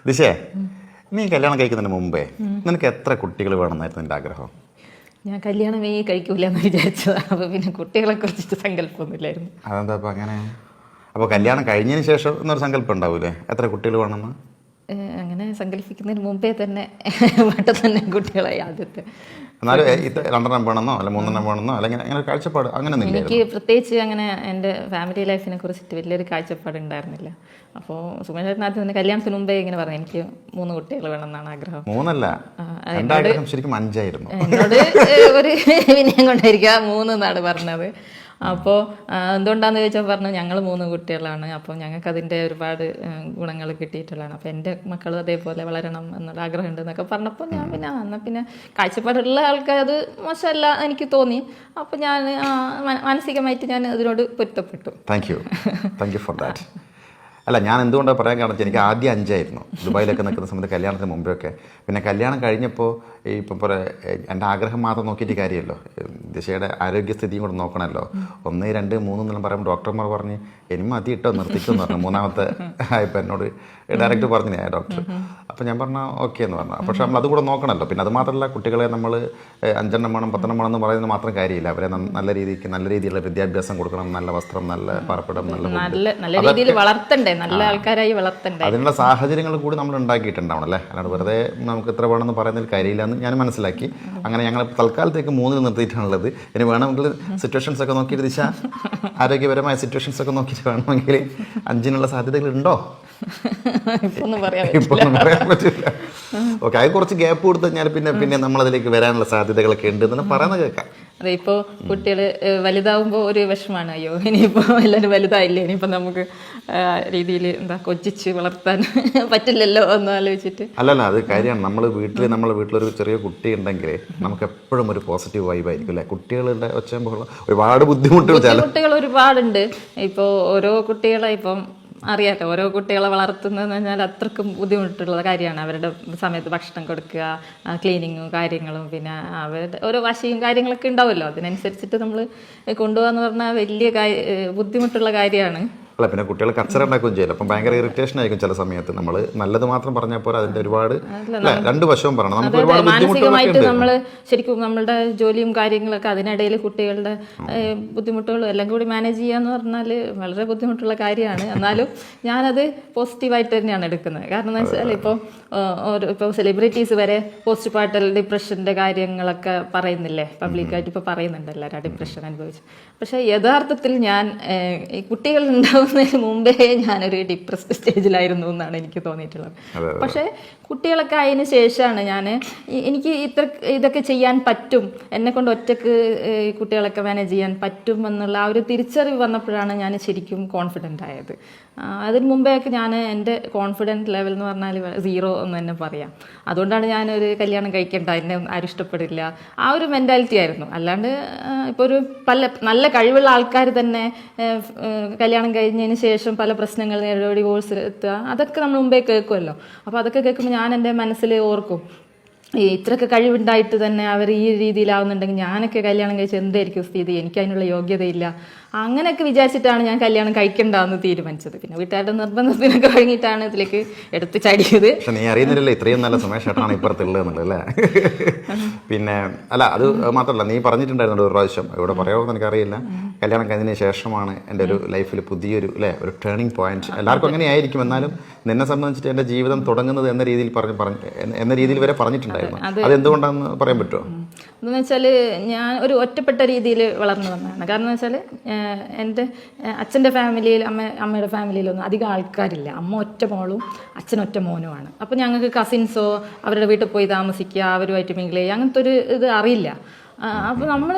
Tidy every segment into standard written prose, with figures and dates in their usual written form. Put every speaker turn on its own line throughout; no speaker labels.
ദിശേ, നീ കല്യാണം കഴിക്കുന്നതിന് മുമ്പേ നിനക്ക് എത്ര കുട്ടികൾ വേണമെന്നായിരുന്നു നിന്റെ ആഗ്രഹം?
ഞാൻ കല്യാണമേ കഴിക്കൂല എന്ന് വിചാരിച്ചതാണ്. അപ്പോൾ പിന്നെ കുട്ടികളെ കുറിച്ചിട്ട് സങ്കല്പമൊന്നുമില്ലായിരുന്നു.
അതെന്താ അപ്പോൾ അങ്ങനെ? അപ്പോൾ കല്യാണം കഴിഞ്ഞതിന് ശേഷം എന്നൊരു സങ്കല്പം ഉണ്ടാവൂലേ, എത്ര കുട്ടികൾ വേണമെന്ന്?
അങ്ങനെ സങ്കല്പിക്കുന്നതിന് മുമ്പേ തന്നെ വീട്ടിൽ തന്നെ കുട്ടികളായി ആദ്യത്തെ.
എന്നാലും 2 വേണമെന്നോ അല്ല 3 വേണമെന്നോ അല്ലെങ്കിൽ അങ്ങനെ ഒരു കാഴ്ചപ്പാട് അങ്ങനെ
എനിക്ക് പ്രത്യേകിച്ച് അങ്ങനെ എൻ്റെ ഫാമിലി ലൈഫിനെ കുറിച്ചിട്ട് വലിയൊരു കാഴ്ചപ്പാട് ഉണ്ടായിരുന്നില്ല. അപ്പോൾ സുമേഷ് ചേട്ടൻ ആദ്യം തന്നെ കല്യാണത്തിന് മുമ്പേ ഇങ്ങനെ പറഞ്ഞു എനിക്ക് 3 കുട്ടികൾ വേണമെന്നാണ് ആഗ്രഹം.
3 അല്ല, എൻ്റെ ആഗ്രഹം ശരിക്കും 5 ആയിരുന്നു.
എന്നോട് ഒരു വിനയം കൊണ്ടായിരിക്കുക 3 എന്നാണ് പറഞ്ഞത്. അപ്പോൾ എന്തുകൊണ്ടാണെന്ന് ചോദിച്ചാൽ പറഞ്ഞു ഞങ്ങൾ 3 കുട്ടികളാണ്, അപ്പോൾ ഞങ്ങൾക്ക് അതിൻ്റെ ഒരുപാട് ഗുണങ്ങൾ കിട്ടിയിട്ടുള്ളതാണ്. അപ്പോൾ എൻ്റെ മക്കളും അതേപോലെ വളരണം എന്നുള്ള ആഗ്രഹമുണ്ട് എന്നൊക്കെ പറഞ്ഞപ്പോൾ ഞാൻ പിന്നെ എന്നാൽ പിന്നെ കാഴ്ചപ്പാടുള്ള ആൾക്കാർ അത് മോശമല്ല എനിക്ക് തോന്നി. അപ്പോൾ ഞാൻ മാനസികമായിട്ട് ഞാൻ അതിനോട് പൊരുത്തപ്പെട്ടു.
Thank you for that. അല്ല, ഞാൻ എന്തുകൊണ്ടാണ് പറയാൻ കാരണം വെച്ചാൽ എനിക്ക് ആദ്യം 5 ആയിരുന്നു ദുബായിലൊക്കെ നിൽക്കുന്ന സമയത്ത്, കല്യാണത്തിന് മുമ്പെയൊക്കെ. പിന്നെ കല്യാണം കഴിഞ്ഞപ്പോൾ ഇപ്പം പോലെ എൻ്റെ ആഗ്രഹം മാത്രം നോക്കിയിട്ട് കാര്യമല്ലോ, ദിശയുടെ ആരോഗ്യസ്ഥിതിയും കൂടെ നോക്കണമല്ലോ. 1, 2, 3 എന്നെല്ലാം പറയുമ്പോൾ ഡോക്ടർമാർ പറഞ്ഞ് ഇനി മതി ഇട്ടോ നിർത്തിക്കുമെന്ന് പറഞ്ഞു. 3ാമത്തെ ആയപ്പോൾ എന്നോട് ഡയറക്റ്റ് പറഞ്ഞു ഡോക്ടർ. അപ്പോൾ ഞാൻ പറഞ്ഞു ഓക്കെ എന്ന് പറഞ്ഞു. പക്ഷെ നമ്മൾ അതുകൂടെ നോക്കണമല്ലോ. പിന്നെ അത് മാത്രമല്ല, കുട്ടികളെ നമ്മൾ 5 വേണം 10 വേണം എന്ന് പറയുന്നത് മാത്രം കാര്യമില്ല. അവരെ നല്ല രീതിയിലുള്ള വിദ്യാഭ്യാസം കൊടുക്കണം, നല്ല വസ്ത്രം, നല്ല പാർപ്പിടം,
നല്ല രീതിയിൽ വളർത്തണ്ടേ, നല്ല ആൾക്കാരായി വളർത്തണ്ടേ.
അതിനുള്ള സാഹചര്യങ്ങൾ കൂടി നമ്മൾ ഉണ്ടാക്കിയിട്ടുണ്ടാവണം അല്ലേ. അല്ലാണ്ട് വെറുതെ നമുക്ക് ഇത്ര വേണമെന്ന് പറയുന്നതിൽ കാര്യമില്ല എന്ന് ഞാൻ മനസ്സിലാക്കി. അങ്ങനെ ഞങ്ങൾ തൽക്കാലത്തേക്ക് 3 നിർത്തിയിട്ടുള്ളത്. ഇനി വേണമെങ്കിൽ സിറ്റുവേഷൻസ് ഒക്കെ നോക്കിയിട്ട് ദിശ, ആരോഗ്യപരമായ സിറ്റുവേഷൻസ് ഒക്കെ നോക്കിയിട്ട് വേണമെങ്കിൽ 5 സാധ്യതകളുണ്ടോ?
ഇപ്പൊന്നും പറയാൻ
പറ്റില്ല. ഓക്കെ, അത് കുറച്ച് ഗ്യാപ്പ് കൊടുത്തു കഴിഞ്ഞാൽ പിന്നെ നമ്മളതിലേക്ക് വരാനുള്ള സാധ്യതകളൊക്കെ ഉണ്ട് എന്ന് പറയുന്നത് കേൾക്കാം.
അതെ, ഇപ്പോൾ കുട്ടികൾ വലുതാവുമ്പോൾ ഒരു വിഷമാണ്, അയ്യോ ഇനിയിപ്പോൾ എല്ലാവരും വലുതായില്ലേ, ഇനിയിപ്പോൾ നമുക്ക് രീതിയിൽ കൊച്ചിച്ച് വളർത്താൻ പറ്റില്ലല്ലോ എന്ന് ആലോചിച്ചിട്ട്.
അല്ലല്ല, അത് കാര്യമാണ്. നമ്മളെ വീട്ടിലൊരു ചെറിയ കുട്ടി ഉണ്ടെങ്കിൽ നമുക്ക് എപ്പോഴും ഒരു പോസിറ്റീവ് വൈബായിരിക്കും അല്ലേ. കുട്ടികളുടെ ഒച്ചയുമ്പോൾ ഒരുപാട് ബുദ്ധിമുട്ടുകൾ
ഒരുപാടുണ്ട്. ഇപ്പോൾ ഓരോ കുട്ടികളെ ഇപ്പം അറിയാമല്ലോ, ഓരോ കുട്ടികളെ വളർത്തുന്നതെന്ന് പറഞ്ഞാൽ അത്രക്കും ബുദ്ധിമുട്ടുള്ള കാര്യമാണ്. അവരുടെ സമയത്ത് ഭക്ഷണം കൊടുക്കുക, ക്ലീനിങ്ങും കാര്യങ്ങളും, പിന്നെ അവരുടെ ഓരോ വാശിയും കാര്യങ്ങളൊക്കെ ഉണ്ടാവുമല്ലോ. അതിനനുസരിച്ചിട്ട് നമ്മൾ കൊണ്ടുപോകാന്ന് പറഞ്ഞാൽ വലിയ ബുദ്ധിമുട്ടുള്ള കാര്യമാണ്.
അല്ല, പിന്നെ കുട്ടികൾ കച്ചറ ഉണ്ടാക്കുകയും ചെയ്യില്ല. അപ്പം ഭയങ്കര ഇറിറ്റേഷൻ ആയിരിക്കും ചില സമയത്ത്. നമ്മൾ നല്ലത് മാത്രം പറഞ്ഞാൽ പോലെ അതിന്റെ ഒരുപാട് 2 വശവും പറയണം. നമുക്ക് ഒരുപാട്
മാനസികമായിട്ട് നമ്മൾ ശരിക്കും നമ്മളുടെ ജോലിയും കാര്യങ്ങളൊക്കെ അതിനിടയിൽ കുട്ടികളുടെ ബുദ്ധിമുട്ടുകളും എല്ലാം കൂടി മാനേജ് ചെയ്യാന്ന് പറഞ്ഞാൽ വളരെ ബുദ്ധിമുട്ടുള്ള കാര്യമാണ്. എന്നാലും ഞാനത് പോസിറ്റീവായിട്ട് തന്നെയാണ് എടുക്കുന്നത്. കാരണം എന്ന് വെച്ചാൽ ഇപ്പോൾ സെലിബ്രിറ്റീസ് വരെ പോസ്റ്റ് പാർട്ടൽ ഡിപ്രഷൻ്റെ കാര്യങ്ങളൊക്കെ പറയുന്നില്ലേ, പബ്ലിക്കായിട്ട് ഇപ്പോൾ പറയുന്നുണ്ടല്ലോ ഡിപ്രഷൻ അനുഭവിച്ചു. പക്ഷേ യഥാർത്ഥത്തിൽ ഞാൻ ഈ കുട്ടികൾ ഉണ്ടാവുന്നതിന് മുമ്പേ ഞാനൊരു ഡിപ്രസ്ഡ് സ്റ്റേജിലായിരുന്നു എന്നാണ് എനിക്ക് തോന്നിയിട്ടുള്ളത്. പക്ഷേ കുട്ടികളൊക്കെ ആയതിനു ശേഷമാണ് എനിക്ക് ഇതൊക്കെ ചെയ്യാൻ പറ്റും, എന്നെ കൊണ്ട് ഒറ്റക്ക് കുട്ടികളൊക്കെ മാനേജ് ചെയ്യാൻ പറ്റും എന്നുള്ള ആ ഒരു തിരിച്ചറിവ് വന്നപ്പോഴാണ് ഞാൻ ശരിക്കും കോൺഫിഡൻ്റ് ആയത്. അതിന് മുമ്പേയൊക്കെ ഞാൻ എൻ്റെ കോൺഫിഡൻറ്റ് ലെവൽ എന്ന് പറഞ്ഞാൽ 0 എന്ന് തന്നെ പറയാം. അതുകൊണ്ടാണ് ഞാനൊരു കല്യാണം കഴിക്കേണ്ട, എന്നെ ആരും ഇഷ്ടപ്പെടില്ല, ആ ഒരു മെൻറ്റാലിറ്റി ആയിരുന്നു. അല്ലാണ്ട് ഇപ്പോൾ ഒരു നല്ല കഴിവുള്ള ആൾക്കാർ തന്നെ കല്യാണം കഴിഞ്ഞതിന് ശേഷം പല പ്രശ്നങ്ങൾ നേരിടുക, ഡിവോഴ്സ് എത്തുക, അതൊക്കെ നമ്മൾ മുമ്പേ കേൾക്കുമല്ലോ. അപ്പോൾ അതൊക്കെ കേൾക്കുമ്പോൾ ഞാൻ എൻ്റെ മനസ്സിൽ ഓർക്കും, ഇത്രയൊക്കെ കഴിവുണ്ടായിട്ട് തന്നെ അവർ ഈ രീതിയിലാവുന്നുണ്ടെങ്കിൽ ഞാനൊക്കെ കല്യാണം കഴിച്ച് എന്തായിരിക്കും സ്ഥിതി, എനിക്ക് അതിനുള്ള യോഗ്യതയില്ല, അങ്ങനെയൊക്കെ വിചാരിച്ചിട്ടാണ് ഞാൻ കല്യാണം കഴിക്കണ്ടെന്ന് തീരുമാനിച്ചത്. പിന്നെ വീട്ടുകാരുടെ നിർബന്ധത്തിനൊക്കെ കഴിഞ്ഞിട്ടാണ് ഇതിലേക്ക് എടുത്ത് ചടിയത്.
പക്ഷെ നീ അറിയുന്നില്ലല്ലോ ഇത്രയും നല്ല സുമേഷ് ചേട്ടനാണ് ഇപ്പുറത്തുള്ളത് എന്നുള്ളതല്ലേ. പിന്നെ അല്ല, അത് മാത്രമല്ല, നീ പറഞ്ഞിട്ടുണ്ടായിരുന്നു ഒരു പ്രാവശ്യം, ഇവിടെ പറയാമെന്ന് എനിക്കറിയില്ല, കല്യാണം കഴിഞ്ഞതിന് ശേഷമാണ് എൻ്റെ ഒരു ലൈഫിൽ പുതിയൊരു ഒരു ടേണിംഗ് പോയിന്റ്. എല്ലാവർക്കും അങ്ങനെ ആയിരിക്കും, എന്നാലും നിന്നെ സംബന്ധിച്ചിട്ട് എൻ്റെ ജീവിതം തുടങ്ങുന്നത് എന്ന രീതിയിൽ വരെ പറഞ്ഞിട്ടുണ്ടായിരുന്നു. അതെന്തുകൊണ്ടാണെന്ന് പറയാൻ പറ്റുമോ?
എന്ന് വെച്ചാൽ ഞാൻ ഒരു ഒറ്റപ്പെട്ട രീതിയിൽ വളർന്നു വന്നതാണ്. കാരണം എന്ന് വെച്ചാൽ എൻ്റെ അച്ഛൻ്റെ ഫാമിലിയിൽ അമ്മയുടെ ഫാമിലിയിലൊന്നും അധികം ആൾക്കാരില്ല. അമ്മ ഒറ്റ മോളും അച്ഛൻ ഒറ്റ മോനുമാണ്. അപ്പോൾ ഞങ്ങൾക്ക് കസിൻസോ അവരുടെ വീട്ടിൽ പോയി താമസിക്കുക, അവരുമായിട്ട് മിങ്കിൾ ചെയ്യുക, അങ്ങനത്തെ ഒരു ഇത് അറിയില്ല. അപ്പോൾ നമ്മൾ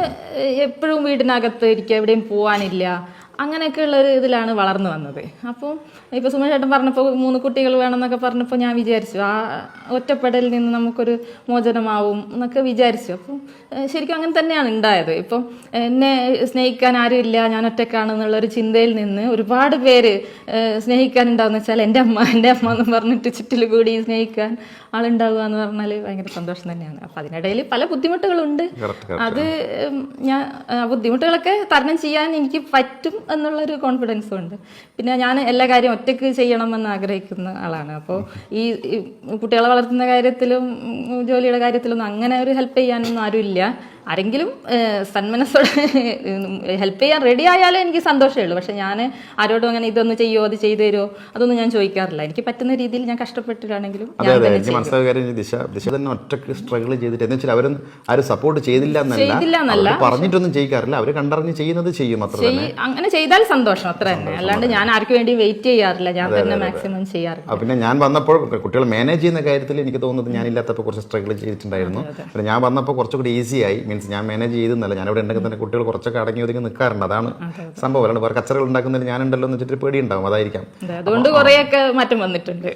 എപ്പോഴും വീടിനകത്ത് ഇരിക്കുക, എവിടെയും പോകാനില്ല, അങ്ങനെയൊക്കെയുള്ള ഒരു ഇതിലാണ് വളർന്നു വന്നത്. അപ്പോൾ ഇപ്പോൾ സുമേഷ് ചേട്ടൻ പറഞ്ഞപ്പോൾ 3 കുട്ടികൾ വേണമെന്നൊക്കെ പറഞ്ഞപ്പോൾ ഞാൻ വിചാരിച്ചു ആ ഒറ്റപ്പെടലിൽ നിന്ന് നമുക്കൊരു മോചനമാവും എന്നൊക്കെ വിചാരിച്ചു. അപ്പം ശരിക്കും അങ്ങനെ തന്നെയാണ് ഉണ്ടായത്. ഇപ്പം എന്നെ സ്നേഹിക്കാൻ ആരുമില്ല, ഞാൻ ഒറ്റക്കാണെന്നുള്ളൊരു ചിന്തയിൽ നിന്ന് ഒരുപാട് പേര് സ്നേഹിക്കാനുണ്ടാവുമെന്ന് വെച്ചാൽ എൻ്റെ അമ്മ എന്ന് പറഞ്ഞിട്ട് ചുറ്റിൽ കൂടി സ്നേഹിക്കാൻ ആളുണ്ടാവുക എന്ന് പറഞ്ഞാൽ ഭയങ്കര സന്തോഷം തന്നെയാണ്. അപ്പം അതിനിടയിൽ പല ബുദ്ധിമുട്ടുകളുണ്ട്. അത് ഞാൻ ബുദ്ധിമുട്ടുകളൊക്കെ തരണം ചെയ്യാൻ എനിക്ക് പറ്റും എന്നുള്ളൊരു കോൺഫിഡൻസും ഉണ്ട്. പിന്നെ ഞാൻ എല്ലാ കാര്യം ഒറ്റയ്ക്ക് ചെയ്യണമെന്ന് ആഗ്രഹിക്കുന്ന ആളാണ്. അപ്പോൾ ഈ കുട്ടികളെ വളർത്തുന്ന കാര്യത്തിലും ജോലിയുടെ കാര്യത്തിലൊന്നും അങ്ങനെ ഒരു ഹെൽപ്പ് ചെയ്യാനൊന്നും ആരുമില്ല. ആരെങ്കിലും സന്മനസ്സോടെ ഹെൽപ്പ് ചെയ്യാൻ റെഡി ആയാലേ എനിക്ക് സന്തോഷമേ ഉള്ളൂ. പക്ഷെ ഞാൻ ആരോടും അങ്ങനെ ഇതൊന്ന് ചെയ്യുമോ അത് ചെയ്തു തരുമോ അതൊന്നും ഞാൻ ചോദിക്കാറില്ല. എനിക്ക് പറ്റുന്ന രീതിയിൽ ഞാൻ കഷ്ടപ്പെട്ടിട്ടാണെങ്കിലും
എനിക്ക് മനസ്സിലായ കാര്യം ദിശ തന്നെ ഒറ്റക്ക് സ്ട്രഗിൾ ചെയ്തിട്ട് എന്ന് വെച്ചാൽ അവരും ആരും സപ്പോർട്ട് ചെയ്തില്ല എന്നല്ല, പറഞ്ഞിട്ടൊന്നും ചെയ്യിക്കാറില്ല. അവർ കണ്ടറിഞ്ഞ് ചെയ്യുന്നത് ചെയ്യും, അത്ര തന്നെ.
അങ്ങനെ ചെയ്താൽ സന്തോഷം, അത്ര തന്നെ. അല്ലാണ്ട് ഞാൻ ആർക്കും വേണ്ടി വെയിറ്റ് ചെയ്യാറില്ല, ഞാൻ തന്നെ മാക്സിമം ചെയ്യാറില്ല.
പിന്നെ ഞാൻ വന്നപ്പോൾ കുട്ടികൾ മാനേജ് ചെയ്യുന്ന കാര്യത്തിൽ എനിക്ക് തോന്നുന്നത് ഞാനില്ലാത്തപ്പോൾ കുറച്ച് സ്ട്രഗിൾ ചെയ്തിട്ടുണ്ടായിരുന്നു. പിന്നെ ഞാൻ വന്നപ്പോൾ കുറച്ചുകൂടി ഈസി ആയി. മീൻസ് ഞാൻ മാനേജ് ചെയ്തെന്നല്ല, ഞാനിവിടെ ഉണ്ടെങ്കിൽ തന്നെ കുട്ടികൾ കുറച്ചൊക്കെ അടങ്ങി ഒതുങ്ങി നിൽക്കാറുണ്ട്. അതാണ് സംഭവം. അല്ലാണ്ട് വേറെ കച്ചറകൾ ഉണ്ടാക്കുന്നതിന് ഞാനുണ്ടല്ലോ എന്ന് വെച്ചിട്ട് പേടി ഉണ്ടാവും, അതായിരിക്കാം.
അതുകൊണ്ട് കുറേയൊക്കെ മാറ്റം വന്നിട്ടുണ്ട്.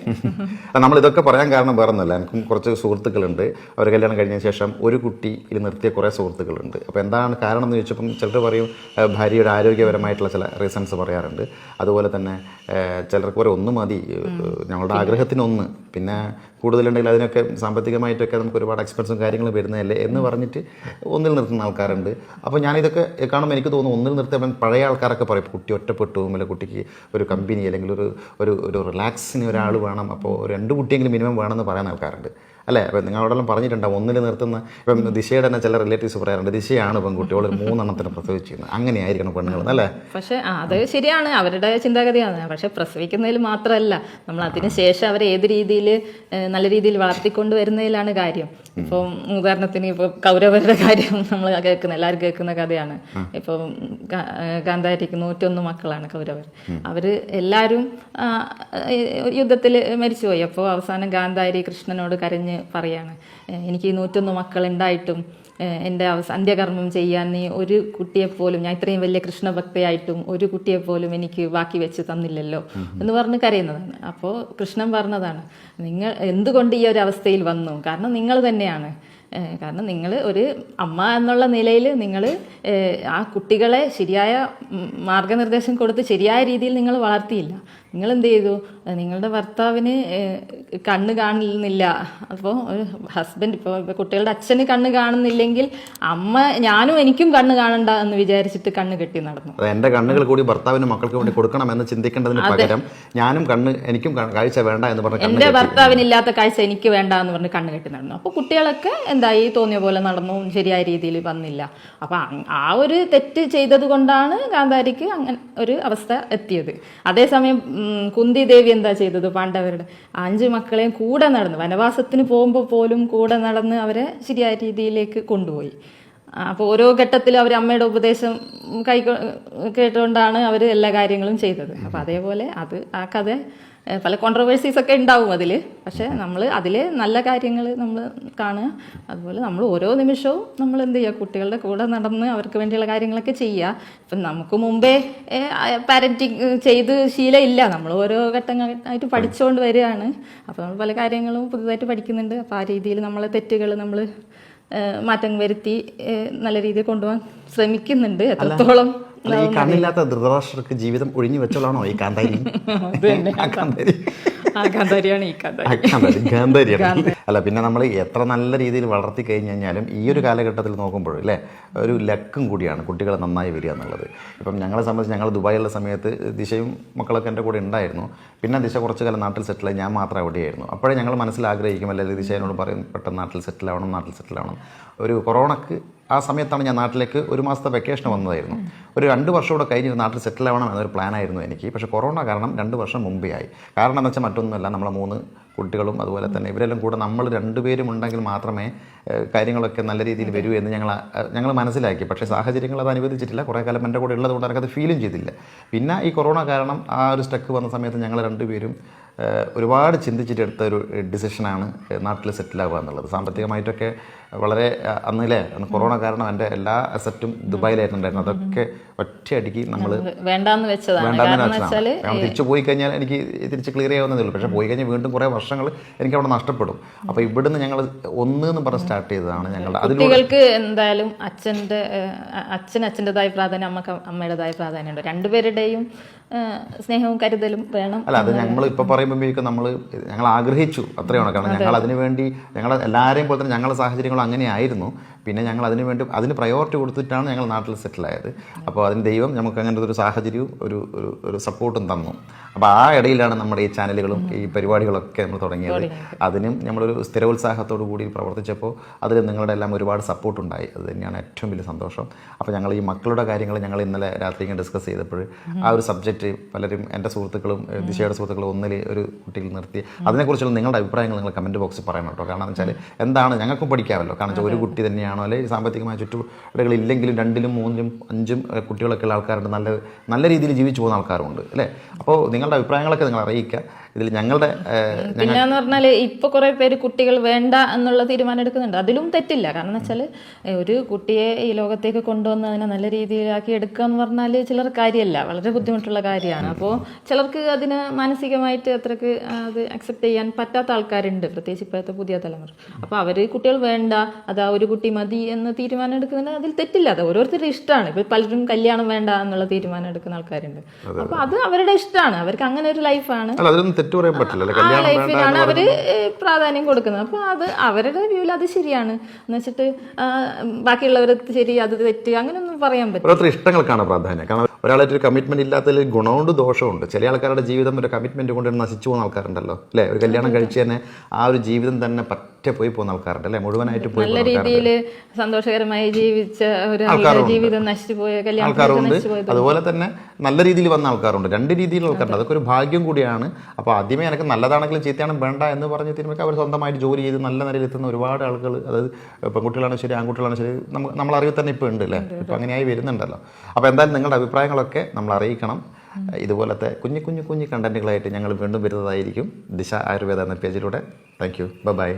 നമ്മൾ ഇതൊക്കെ പറയാൻ കാരണം വേറെ ഒന്നുമല്ല. എനിക്കും കുറച്ച് സുഹൃത്തുക്കളുണ്ട്. അവർ കല്യാണം കഴിഞ്ഞ ശേഷം ഒരു കുട്ടിയിൽ നിർത്തിയ കുറേ സുഹൃത്തുക്കളുണ്ട്. അപ്പോൾ എന്താണ് കാരണം എന്ന് ചോദിച്ചപ്പം ചിലർ പറയും ഭാര്യയുടെ ആരോഗ്യപരമായിട്ടുള്ള ചില റീസൺസ് പറയാറുണ്ട്. അതുപോലെ തന്നെ ചിലർക്ക് പറയും ഒന്ന് മതി, ഞങ്ങളുടെ ആഗ്രഹത്തിനൊന്ന്, പിന്നെ കൂടുതലുണ്ടെങ്കിൽ അതിനൊക്കെ സാമ്പത്തികമായിട്ടൊക്കെ നമുക്ക് ഒരുപാട് എക്സ്പെൻസും കാര്യങ്ങളും വരുന്നതല്ലേ എന്ന് പറഞ്ഞിട്ട് ഒന്നിൽ നിർത്തുന്ന ആൾക്കാരുണ്ട്. അപ്പോൾ ഞാനിതൊക്കെ കാണുമ്പോൾ എനിക്ക് തോന്നുന്നു ഒന്നിൽ നിർത്തിയപ്പോൾ പഴയ ആൾക്കാരൊക്കെ പറയും കുട്ടി ഒറ്റപ്പെട്ടു, അല്ലെങ്കിൽ കുട്ടിക്ക് ഒരു കമ്പനി അല്ലെങ്കിൽ ഒരു റിലാക്സിന് ഒരാൾ വേണം, അപ്പോൾ 2 കുട്ടിയെങ്കിലും മിനിമം വേണമെന്ന് പറയുന്ന ആൾക്കാരുണ്ട് അല്ലേ. അപ്പം നിങ്ങളോടെല്ലാം പറഞ്ഞിട്ടുണ്ടാവും ഒന്നിൽ നിർത്തുന്ന. ഇപ്പം ദിശയുടെ തന്നെ ചില റിലേറ്റീവ്സ് പറയാറുണ്ട് ദിശയാണ് പെൺകുട്ടികൾ 3 എണ്ണത്തിന് പ്രസവിച്ചിരുന്നത്, അങ്ങനെയായിരിക്കണം പെണ്ണുങ്ങൾ അല്ലേ.
പക്ഷെ അത് ശരിയാണ്, അവരുടെ ചിന്താഗതിയാണ്. പക്ഷെ പ്രസവിക്കുന്നതിൽ മാത്രമല്ല, നമ്മൾ അതിന് ശേഷം അവരെ ഏത് രീതിയിൽ നല്ല രീതിയിൽ വളർത്തിക്കൊണ്ട് വരുന്നതിലാണ് കാര്യം. ഇപ്പം ഉദാഹരണത്തിന് ഇപ്പോൾ കൗരവരുടെ കാര്യം നമ്മൾ കേൾക്കുന്ന എല്ലാവരും കേൾക്കുന്ന കഥയാണ്. ഇപ്പം ഗാന്ധാരിക്ക് 101 മക്കളാണ് കൗരവർ. അവർ എല്ലാവരും യുദ്ധത്തിൽ മരിച്ചുപോയി. അപ്പോൾ അവസാനം ഗാന്ധാരി കൃഷ്ണനോട് കരഞ്ഞ് പറയാണ്, എനിക്ക് 101 മക്കളുണ്ടായിട്ടും എൻ്റെ അന്ത്യകർമ്മം ചെയ്യാൻ നീ ഒരു കുട്ടിയെപ്പോലും, ഞാൻ ഇത്രയും വലിയ കൃഷ്ണഭക്തയായിട്ടും ഒരു കുട്ടിയെപ്പോലും എനിക്ക് ബാക്കി വെച്ച് തന്നില്ലല്ലോ എന്ന് പറഞ്ഞ് കരയുന്നതാണ്. അപ്പോൾ കൃഷ്ണൻ പറഞ്ഞതാണ്, നിങ്ങൾ എന്തുകൊണ്ട് ഈ ഒരു അവസ്ഥയിൽ വന്നു? കാരണം നിങ്ങൾ തന്നെയാണ്. കാരണം നിങ്ങൾ ഒരു അമ്മ എന്നുള്ള നിലയിൽ നിങ്ങൾ ആ കുട്ടികളെ ശരിയായ മാർഗനിർദ്ദേശം കൊടുത്ത് ശരിയായ രീതിയിൽ നിങ്ങൾ വളർത്തിയില്ല. നിങ്ങൾ എന്ത് ചെയ്തു? നിങ്ങളുടെ ഭർത്താവിന് കണ്ണ് കാണുന്നില്ല. അപ്പോൾ ഒരു ഹസ്ബൻഡ്, ഇപ്പോൾ കുട്ടികളുടെ അച്ഛന് കണ്ണ് കാണുന്നില്ലെങ്കിൽ ഞാനും എനിക്കും കണ്ണ് കാണണ്ട എന്ന് വിചാരിച്ചിട്ട് കണ്ണ് കെട്ടി നടന്നു.
എൻ്റെ കണ്ണുകൾ കൂടി ഭർത്താവിന് മക്കൾക്ക് വേണ്ടി കൊടുക്കണമെന്ന് ചിന്തിക്കേണ്ടതിന് പകരം ഞാനും എനിക്കും കാഴ്ച വേണ്ട എന്ന് പറഞ്ഞു,
എൻ്റെ ഭർത്താവിനില്ലാത്ത കാഴ്ച എനിക്ക് വേണ്ട എന്ന് പറഞ്ഞ് കണ്ണ് കെട്ടി നടന്നു. അപ്പോൾ കുട്ടികളൊക്കെ എന്തായി, തോന്നിയ പോലെ നടന്നു, ശരിയായ രീതിയിൽ വന്നില്ല. അപ്പം ആ ഒരു തെറ്റ് ചെയ്തത് കൊണ്ടാണ് ഗാന്ധാരിക്ക് അങ്ങനെ ഒരു അവസ്ഥ എത്തിയത്. അതേസമയം കുന്തി ദേവി എന്താ ചെയ്തത്? പാണ്ഡവരുടെ 5 മക്കളെയും കൂടെ നടന്ന് വനവാസത്തിന് പോകുമ്പോൾ പോലും കൂടെ നടന്ന് അവരെ ശരിയായ രീതിയിലേക്ക് കൊണ്ടുപോയി. അപ്പോൾ ഓരോ ഘട്ടത്തിലും അവർ അമ്മയുടെ ഉപദേശം കേട്ടുകൊണ്ടാണ് അവർ എല്ലാ കാര്യങ്ങളും ചെയ്തത്. അപ്പോൾ അതേപോലെ ആ കഥ പല കോൺട്രവേഴ്സീസ് ഒക്കെ ഉണ്ടാവും അതിൽ. പക്ഷേ നമ്മൾ അതിലെ നല്ല കാര്യങ്ങൾ നമ്മൾ കാണുക. അതുപോലെ നമ്മൾ ഓരോ നിമിഷവും നമ്മൾ എന്ത് ചെയ്യുക, കുട്ടികളുടെ കൂടെ നടന്ന് അവർക്ക് വേണ്ടിയുള്ള കാര്യങ്ങളൊക്കെ ചെയ്യുക. ഇപ്പം നമുക്ക് മുമ്പേ പാരൻറ്റിങ് ചെയ്ത് ശീലമില്ല, നമ്മൾ ഓരോ ഘട്ടങ്ങളായിട്ട് പഠിച്ചുകൊണ്ട് വരികയാണ്. അപ്പോൾ നമ്മൾ പല കാര്യങ്ങളും പുതുതായിട്ട് പഠിക്കുന്നുണ്ട്. അപ്പോൾ ആ രീതിയിൽ നമ്മളെ തെറ്റുകൾ നമ്മൾ മാറ്റം വരുത്തി നല്ല രീതിയിൽ കൊണ്ടുപോകാൻ ശ്രമിക്കുന്നുണ്ട്. എത്രത്തോളം
ഈ കണ്ണില്ലാത്ത ധൃതരാഷ്ട്രർക്ക് ജീവിതം ഒഴിഞ്ഞു വെച്ചോളാണോ ഈ കാന്താരി?
ഗാന്ധാരിയാണ് ഈ
ഗാന്ധാരിയാണ്. അല്ല, പിന്നെ നമ്മൾ എത്ര നല്ല രീതിയിൽ വളർത്തി കഴിഞ്ഞ് കഴിഞ്ഞാലും ഈ ഒരു കാലഘട്ടത്തിൽ നോക്കുമ്പോൾ അല്ലേ, ഒരു ലക്കും കൂടിയാണ് കുട്ടികളെ നന്നായി വരിക എന്നുള്ളത്. ഇപ്പം ഞങ്ങളെ സംബന്ധിച്ച് ഞങ്ങൾ ദുബായിലുള്ള സമയത്ത് ദിശയും മക്കളൊക്കെ എൻ്റെ കൂടെ ഉണ്ടായിരുന്നു. പിന്നെ ദിശ കുറച്ച് കാലം നാട്ടിൽ സെറ്റിലായി, ഞാൻ മാത്രം അവിടെയായിരുന്നു. അപ്പോഴേ ഞങ്ങൾ മനസ്സിലാഗ്രഹിക്കും, അല്ലെങ്കിൽ ദിശ എന്നോട് പറയും പെട്ടെന്ന് നാട്ടിൽ സെറ്റിലാവണം. ഒരു കൊറോണക്ക് ആ സമയത്താണ് ഞാൻ നാട്ടിലേക്ക് 1 മാസത്തെ വെക്കേഷൻ വന്നതായിരുന്നു. ഒരു 2 വർഷം കൂടെ കഴിഞ്ഞിട്ട് നാട്ടിൽ സെറ്റിൽ ആവണം എന്നൊരു പ്ലാനായിരുന്നു എനിക്ക്. പക്ഷേ കൊറോണ കാരണം 2 വർഷം മുമ്പേ ആയി. കാരണം എന്ന് വെച്ചാൽ മറ്റൊന്നുമല്ല, നമ്മളെ 3 കുട്ടികളും അതുപോലെ തന്നെ ഇവരെല്ലാം കൂടെ നമ്മൾ 2 പേരും ഉണ്ടെങ്കിൽ മാത്രമേ കാര്യങ്ങളൊക്കെ നല്ല രീതിയിൽ വരൂ എന്ന് ഞങ്ങൾ മനസ്സിലാക്കി. പക്ഷേ സാഹചര്യങ്ങൾ അത് അനുവദിച്ചിട്ടില്ല. കുറേ കാലം എൻ്റെ കൂടെ ഉള്ളതുകൊണ്ട് എനിക്കത് ഫീലും ചെയ്തില്ല. പിന്നെ ഈ കൊറോണ കാരണം ആ ഒരു സ്റ്റക്ക് വന്ന സമയത്ത് ഞങ്ങൾ 2 പേരും ഒരുപാട് ചിന്തിച്ചിട്ടെടുത്ത ഒരു ഡിസിഷനാണ് നാട്ടിൽ സെറ്റിലാവുക എന്നുള്ളത്. സാമ്പത്തികമായിട്ടൊക്കെ വളരെ അന്ന് കൊറോണ കാരണം എൻ്റെ എല്ലാ അസറ്റും ദുബായിലായിട്ടുണ്ടായിരുന്നു. അതൊക്കെ ഒറ്റയടിക്ക് നമ്മൾ
വേണ്ടാന്ന് വെച്ചതാണ്.
തിരിച്ചു പോയി കഴിഞ്ഞാൽ എനിക്ക് തിരിച്ച് ക്ലിയർ ചെയ്യാവുന്നതേ ഉള്ളൂ. പക്ഷേ പോയി കഴിഞ്ഞാൽ വീണ്ടും കുറേ വർഷങ്ങൾ എനിക്ക് അവിടെ നഷ്ടപ്പെടും. അപ്പോൾ ഇവിടുന്ന് ഞങ്ങൾ എന്ന് പറഞ്ഞ് സ്റ്റാർട്ട് ചെയ്തതാണ്. ഞങ്ങളുടെ
കുട്ടികൾക്ക് എന്തായാലും അച്ഛൻ്റെതായ പ്രാധാന്യം, അമ്മക്ക് അമ്മയുടേതായ പ്രാധാന്യമുണ്ട്. 2 പേരുടെയും സ്നേഹവും കരുതലും വേണം.
അല്ല, അത് ഞങ്ങൾ ഇപ്പോൾ പറയുമ്പോഴേക്കും ഞങ്ങൾ ആഗ്രഹിച്ചു അത്രയാണ്. കാരണം ഞങ്ങൾ അതിനുവേണ്ടി എല്ലാവരെയും പോലെ തന്നെ ഞങ്ങളുടെ സാഹചര്യങ്ങളും അങ്ങനെയായിരുന്നു. പിന്നെ ഞങ്ങൾ അതിന് വേണ്ടി അതിന് പ്രയോറിറ്റി കൊടുത്തിട്ടാണ് ഞങ്ങൾ നാട്ടിൽ സെറ്റിലായത്. അപ്പോൾ അതിന് ദൈവം നമുക്ക് അങ്ങനത്തെ ഒരു സാഹചര്യവും ഒരു സപ്പോർട്ടും തന്നു. അപ്പോൾ ആ ഇടയിലാണ് നമ്മുടെ ഈ ചാനലുകളും ഈ പരിപാടികളൊക്കെ നമ്മൾ തുടങ്ങിയത്. അതിനും നമ്മളൊരു സ്ഥിരോത്സാഹത്തോടു കൂടി പ്രവർത്തിച്ചപ്പോൾ അതിൽ നിങ്ങളുടെ എല്ലാം ഒരുപാട് സപ്പോർട്ടുണ്ടായി. അത് തന്നെയാണ് ഏറ്റവും വലിയ സന്തോഷം. അപ്പോൾ ഞങ്ങൾ ഈ മക്കളുടെ കാര്യങ്ങൾ ഞങ്ങൾ ഇന്നലെ രാത്രി ഇങ്ങനെ ഡിസ്കസ് ചെയ്തപ്പോൾ ആ ഒരു സബ്ജക്റ്റ് പലരും എൻ്റെ സുഹൃത്തുക്കളും ദിശയുടെ സുഹൃത്തുക്കളും ഒന്നിൽ ഒരു കുട്ടിയിൽ നിർത്തി അതിനെക്കുറിച്ചുള്ള നിങ്ങളുടെ അഭിപ്രായങ്ങൾ നിങ്ങൾ കമൻറ്റ് ബോക്സിൽ പറയണം കേട്ടോ. കാരണം എന്ന് വെച്ചാൽ എന്താണ് ഞങ്ങൾക്കും പഠിക്കാമല്ലോ. കാരണം വെച്ചാൽ ഒരു കുട്ടി തന്നെയാണോ അല്ലെങ്കിൽ സാമ്പത്തികമായ ചുറ്റുപാടുകളില്ലെങ്കിലും 2ലും 3ലും 5ഉം കുട്ടികളൊക്കെ ഉള്ള ആൾക്കാരുണ്ട്. നല്ല രീതിയിൽ ജീവിച്ചു പോകുന്ന ആൾക്കാരുണ്ട് അല്ലേ. അപ്പോൾ നിങ്ങളുടെ അഭിപ്രായങ്ങളൊക്കെ നിങ്ങൾ അറിയിക്കുക. ഇതിൽ ഞങ്ങളുടെ
പിന്നെന്ന് പറഞ്ഞാൽ ഇപ്പോൾ കുറേ പേര് കുട്ടികൾ വേണ്ട എന്നുള്ള തീരുമാനം എടുക്കുന്നുണ്ട്. അതിലും തെറ്റില്ല. കാരണം എന്ന് വെച്ചാൽ ഒരു കുട്ടിയെ ഈ ലോകത്തേക്ക് കൊണ്ടുവന്ന് അതിനെ നല്ല രീതിയിലാക്കി എടുക്കുക എന്ന് പറഞ്ഞാൽ ചിലർ കാര്യമല്ല, വളരെ ബുദ്ധിമുട്ടുള്ള കാര്യമാണ്. അപ്പോൾ ചിലർക്ക് അതിന് മാനസികമായിട്ട് അത്രക്ക് അത് അക്സെപ്റ്റ് ചെയ്യാൻ പറ്റാത്ത ആൾക്കാരുണ്ട്, പ്രത്യേകിച്ച് ഇപ്പോഴത്തെ പുതിയ തലമുറ. അപ്പോൾ അവർ കുട്ടികൾ വേണ്ട, അതാ ഒരു കുട്ടി മതി എന്ന് തീരുമാനം എടുക്കുന്നുണ്ട്. അതിൽ തെറ്റില്ല. അത് ഓരോരുത്തരുടെ ഇഷ്ടമാണ്. ഇപ്പോൾ പലരും കല്യാണം വേണ്ട എന്നുള്ള തീരുമാനം എടുക്കുന്ന ആൾക്കാരുണ്ട്. അപ്പോൾ അത് അവരുടെ ഇഷ്ടമാണ്. അവർക്ക് അങ്ങനെ ഒരു ലൈഫാണ്.
തെറ്റു പറയാൻ പറ്റില്ല.
ആ ലൈഫിനാണ് അവര് പ്രാധാന്യം കൊടുക്കുന്നത്. അപ്പൊ അത് അവരുടെ വ്യൂവിൽ അത് ശരിയാണ് എന്ന് വെച്ചിട്ട് ബാക്കിയുള്ളവർ ശരി അത് തെറ്റ് അങ്ങനെയൊന്നും പറയാൻ പറ്റില്ല.
ഓരോരുത്തർ ഇഷ്ടങ്ങൾക്കാണ് പ്രാധാന്യം. കാരണം ഒരാളായിട്ട് ഒരു കമ്മിറ്റ്മെന്റ് ഇല്ലാത്തതിൽ ഗുണമുണ്ട് ദോഷമുണ്ട്. ചില ആൾക്കാരുടെ ജീവിതം ഒരു കമ്മിറ്റ്മെന്റ് കൊണ്ട് നശിച്ചു പോകുന്ന ആൾക്കാരുണ്ടല്ലോ അല്ലേ. ഒരു കല്യാണം കഴിച്ച് തന്നെ ആ ഒരു ജീവിതം തന്നെ പോയി പോകുന്ന ആൾക്കാരുണ്ട് അല്ലെ. മുഴുവനായിട്ട് പോയി
നല്ല രീതിയിൽ സന്തോഷകരമായി ജീവിച്ച ഒരു ജീവിതം നശിച്ചു പോയ
ആൾക്കാരുണ്ട്. അതുപോലെ തന്നെ നല്ല രീതിയിൽ വന്ന ആൾക്കാരുണ്ട്. 2 രീതിയിലുള്ള ആൾക്കാരുണ്ട്. അതൊക്കെ ഒരു ഭാഗ്യം കൂടിയാണ്. അപ്പോൾ ആദ്യമേ എനിക്ക് നല്ലതാണെങ്കിലും ചീത്തയാണെങ്കിലും വേണ്ട എന്ന് പറഞ്ഞ് തീരുമാനിക്കുക അവർ സ്വന്തമായിട്ട് ജോലി ചെയ്ത് നല്ല നിലയിൽ എത്തുന്ന ഒരുപാട് ആളുകൾ, അതായത് പെൺകുട്ടികളാണ് ശരി ആൺകുട്ടികളാണ് ശരി, നമ്മളറിവ് തന്നെ ഇപ്പോൾ ഉണ്ട് അല്ലേ. ഇപ്പോൾ അങ്ങനെയായി വരുന്നുണ്ടല്ലോ. അപ്പോൾ എന്തായാലും നിങ്ങളുടെ അഭിപ്രായങ്ങളൊക്കെ നമ്മൾ അറിയിക്കണം. ഇതുപോലത്തെ കുഞ്ഞു കണ്ടന്റുകളായിട്ട് ഞങ്ങൾ വീണ്ടും വരുന്നതായിരിക്കും ദിശ ആയുർവേദ എന്ന പേജിലൂടെ. Thank you. ബൈ.